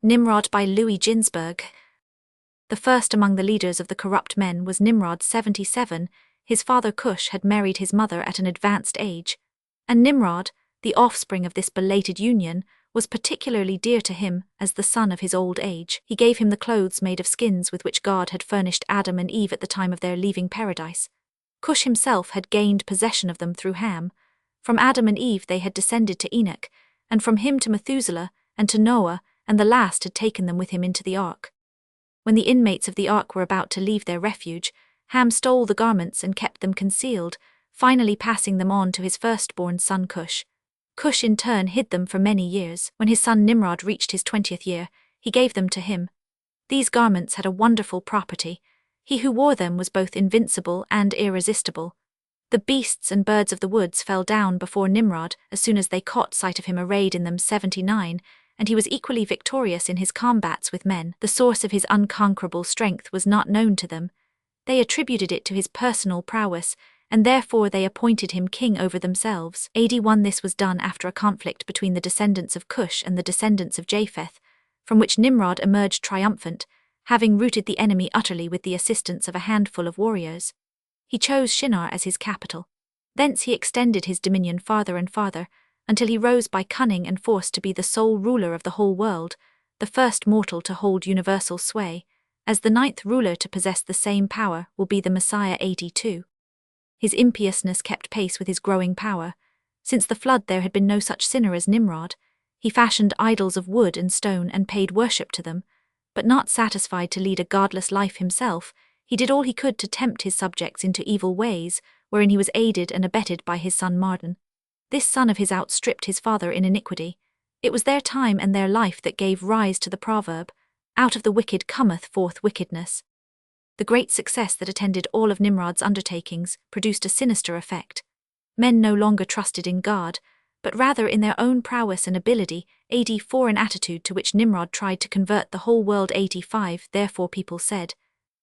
Nimrod by Ginzberg. The first among the leaders of the corrupt men was Nimrod, 77. His father Cush had married his mother at an advanced age, and Nimrod, the offspring of this belated union, was particularly dear to him as the son of his old age. He gave him the clothes made of skins with which God had furnished Adam and Eve at the time of their leaving paradise. Cush himself had gained possession of them through Ham. From Adam and Eve they had descended to Enoch, and from him to Methuselah and to Noah, and the last had taken them with him into the ark. When the inmates of the ark were about to leave their refuge, Ham stole the garments and kept them concealed, finally passing them on to his firstborn son Cush. Cush in turn hid them for many years. When his son Nimrod reached his 20th year, he gave them to him. These garments had a wonderful property. He who wore them was both invincible and irresistible. The beasts and birds of the woods fell down before Nimrod as soon as they caught sight of him arrayed in them, 79, and he was equally victorious in his combats with men. The source of his unconquerable strength was not known to them. They attributed it to his personal prowess, and therefore they appointed him king over themselves. 81 This was done after a conflict between the descendants of Cush and the descendants of Japheth, from which Nimrod emerged triumphant, having routed the enemy utterly with the assistance of a handful of warriors. He chose Shinar as his capital. Thence he extended his dominion farther and farther, until he rose by cunning and force to be the sole ruler of the whole world, the first mortal to hold universal sway. As the 9th ruler to possess the same power will be the Messiah. 82. His impiousness kept pace with his growing power. Since the flood there had been no such sinner as Nimrod. He fashioned idols of wood and stone and paid worship to them, but not satisfied to lead a godless life himself, he did all he could to tempt his subjects into evil ways, wherein he was aided and abetted by his son Mardon. This son of his outstripped his father in iniquity. It was their time and their life that gave rise to the proverb, "Out of the wicked cometh forth wickedness." The great success that attended all of Nimrod's undertakings produced a sinister effect. Men no longer trusted in God, but rather in their own prowess and ability. 84 An attitude to which Nimrod tried to convert the whole world. 85 Therefore people said,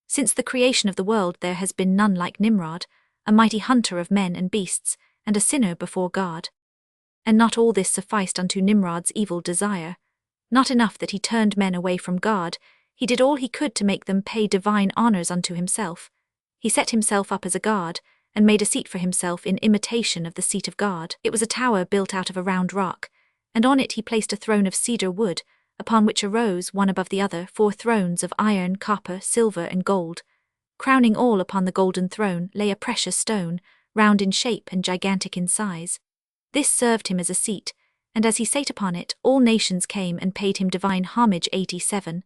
"Since the creation of the world there has been none like Nimrod, a mighty hunter of men and beasts, and a sinner before God." And not all this sufficed unto Nimrod's evil desire. Not enough that he turned men away from God, he did all he could to make them pay divine honors unto himself. He set himself up as a god, and made a seat for himself in imitation of the seat of God. It was a tower built out of a round rock, and on it he placed a throne of cedar wood, upon which arose, one above the other, 4 thrones of iron, copper, silver, and gold. Crowning all upon the golden throne lay a precious stone, round in shape and gigantic in size. This served him as a seat, and as he sate upon it, all nations came and paid him divine homage. 87